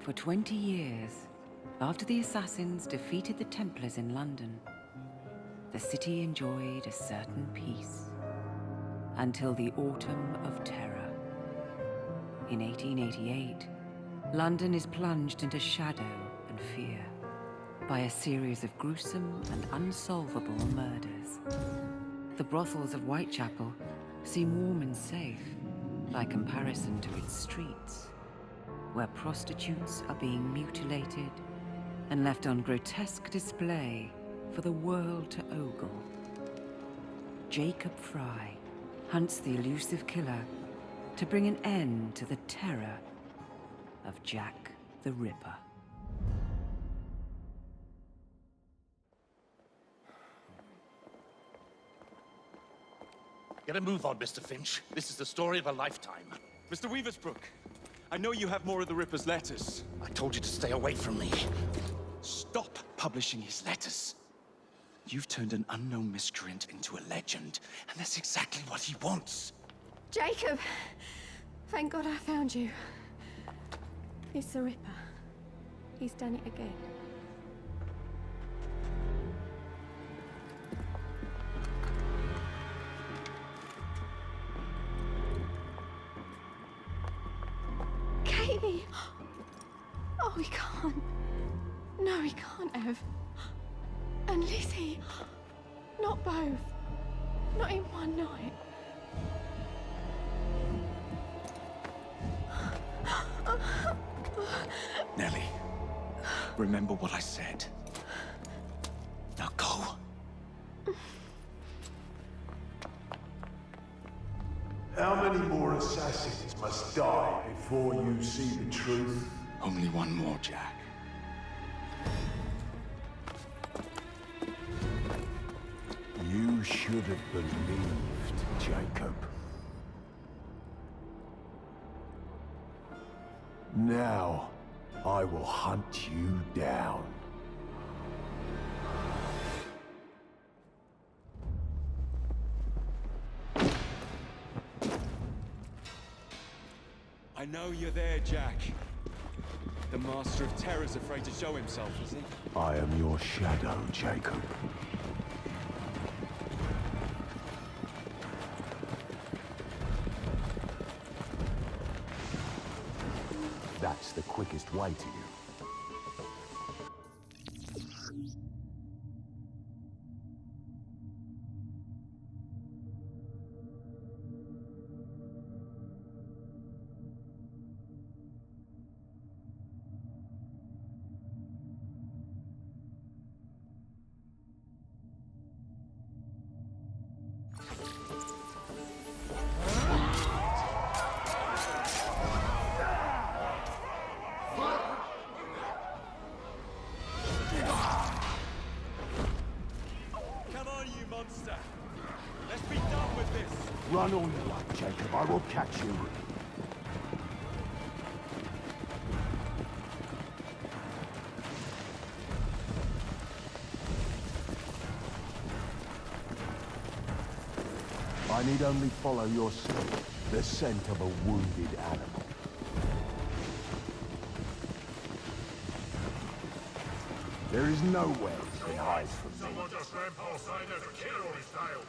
For 20 years, after the assassins defeated the Templars in London, the city enjoyed a certain peace until the Autumn of Terror. In 1888, London is plunged into shadow and fear by a series of gruesome and unsolvable murders. The brothels of Whitechapel seem warm and safe by comparison to its streets, where prostitutes are being mutilated and left on grotesque display for the world to ogle. Jacob Fry hunts the elusive killer to bring an end to the terror of Jack the Ripper. Get a move on, Mr. Finch. This is the story of a lifetime. Mr. Weaversbrook, I know you have more of the Ripper's letters. I told you to stay away from me. Stop publishing his letters. You've turned an unknown miscreant into a legend, and that's exactly what he wants. Jacob! Thank God I found you. It's the Ripper. He's done it again. Katie! Oh, he can't. No, he can't have. And Lizzie. Not both. Not in one night. Nellie, remember what I said. Now go. How many more assassins must die before you see the truth? Only one more, Jack. You should have believed, Jacob. Now, I will hunt you down. I know you're there, Jack. The Master of Terror's afraid to show himself, is he? I am your shadow, Jacob. That's the quickest way to you. Let's be done with this! Run all you like, Jacob. I will catch you. I need only follow your scent, the scent of a wounded animal. There is nowhere you can hide from me. Someone just ran past saying there's a killer on his tail.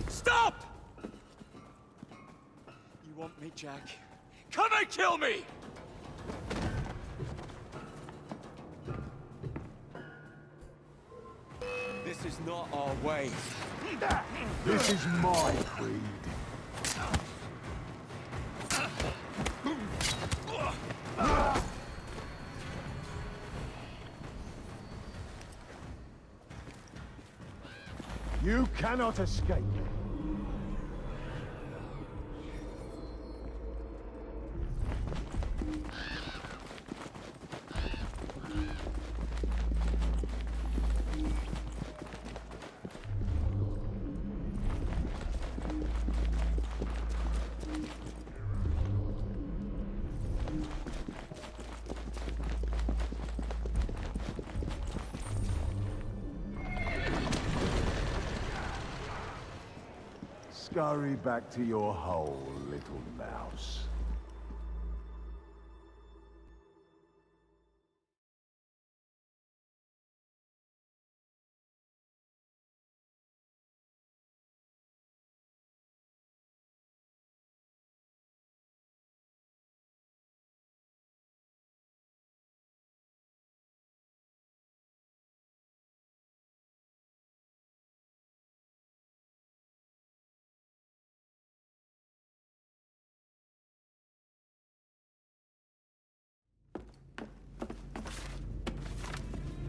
Stop! You want me, Jack? Come and kill me! This is not our way. This is my creed. You cannot escape. Scurry back to your hole, little mouse.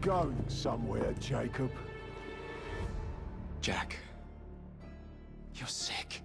Going somewhere, Jacob. Jack, you're sick.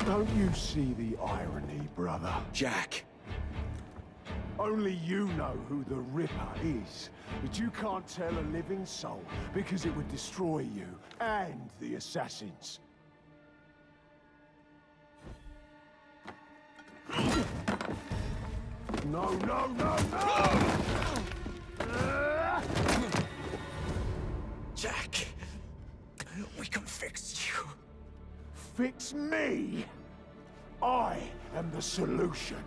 Don't you see the irony, brother? Jack. Only you know who the Ripper is, but you can't tell a living soul because it would destroy you and the assassins. No, no, no, no! Jack, we can fix you. Fix me? I am the solution.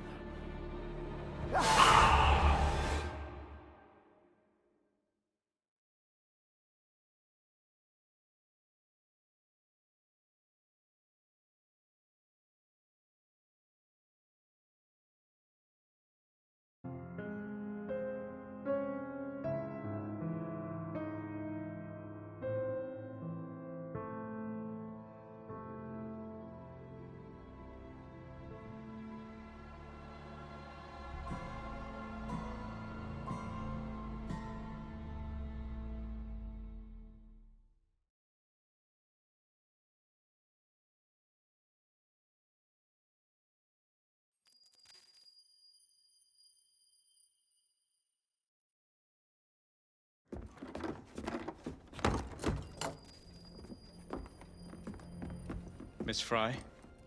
Miss Fry?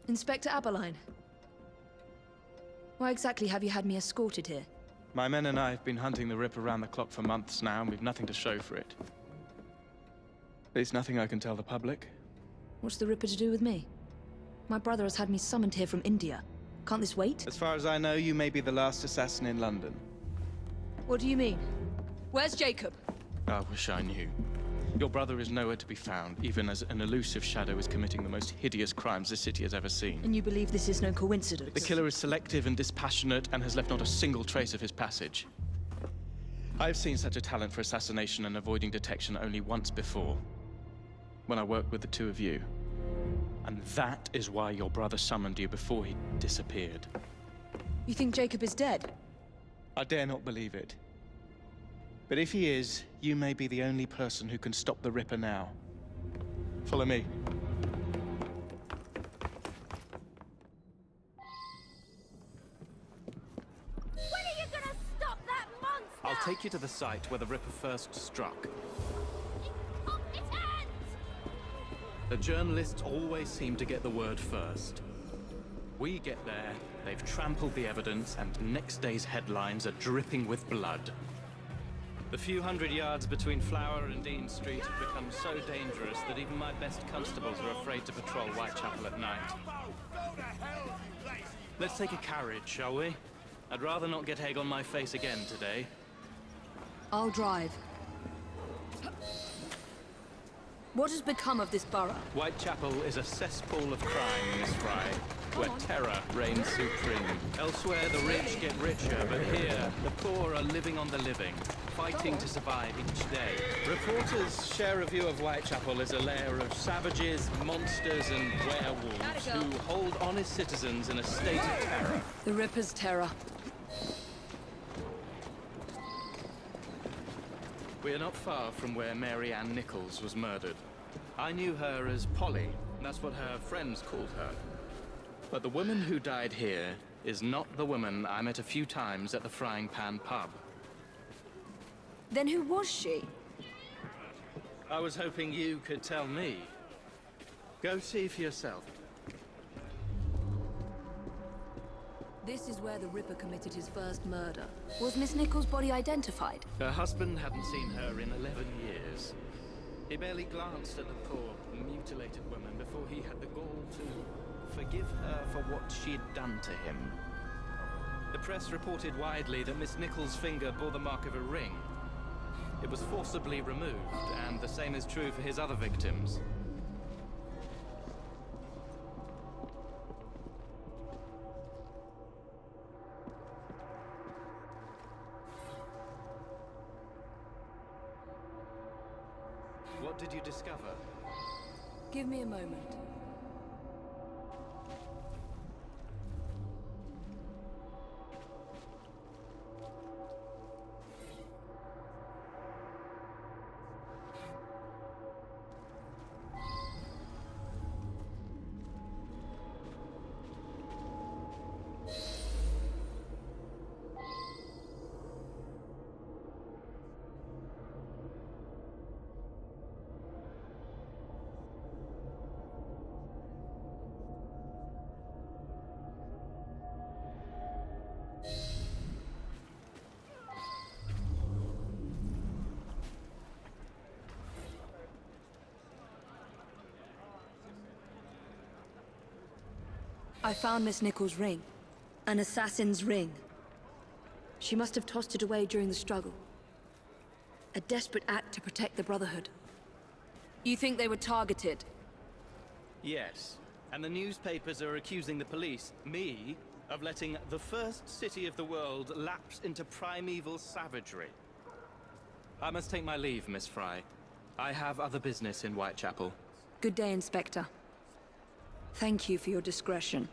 Inspector Aberline. Why exactly have you had me escorted here? My men and I have been hunting the Ripper around the clock for months now, and we've nothing to show for it. There's nothing I can tell the public. What's the Ripper to do with me? My brother has had me summoned here from India. Can't this wait? As far as I know, you may be the last assassin in London. What do you mean? Where's Jacob? I wish I knew. Your brother is nowhere to be found, even as an elusive shadow is committing the most hideous crimes the city has ever seen. And you believe this is no coincidence? The killer is selective and dispassionate and has left not a single trace of his passage. I've seen such a talent for assassination and avoiding detection only once before, when I worked with the two of you. And that is why your brother summoned you before he disappeared. You think Jacob is dead? I dare not believe it. But if he is, you may be the only person who can stop the Ripper now. Follow me. When are you gonna stop that monster? I'll take you to the site where the Ripper first struck. Incompetent! The journalists always seem to get the word first. We get there, they've trampled the evidence, and next day's headlines are dripping with blood. The few hundred yards between Flower and Dean Street have become so dangerous that even my best constables are afraid to patrol Whitechapel at night. Let's take a carriage, shall we? I'd rather not get egg on my face again today. I'll drive. What has become of this borough? Whitechapel is a cesspool of crime, Miss Fry, where terror reigns supreme. Elsewhere, the rich get richer, but here, the poor are living on the living, fighting to survive each day. Reporters share a view of Whitechapel as a lair of savages, monsters, and werewolves who hold honest citizens in a state of terror. The Ripper's terror. We are not far from where Mary Ann Nichols was murdered. I knew her as Polly. That's what her friends called her. But the woman who died here is not the woman I met a few times at the Frying Pan pub. Then who was she? I was hoping you could tell me. Go see for yourself. This is where the Ripper committed his first murder. Was Miss Nichols' body identified? Her husband hadn't seen her in 11 years. He barely glanced at the poor, mutilated woman before he had the gall to forgive her for what she'd done to him. The press reported widely that Miss Nichols' finger bore the mark of a ring. It was forcibly removed, and the same is true for his other victims. What did you discover? Give me a moment. I found Miss Nichols' ring. An assassin's ring. She must have tossed it away during the struggle. A desperate act to protect the Brotherhood. You think they were targeted? Yes. And the newspapers are accusing the police, me, of letting the first city of the world lapse into primeval savagery. I must take my leave, Miss Fry. I have other business in Whitechapel. Good day, Inspector. Thank you for your discretion.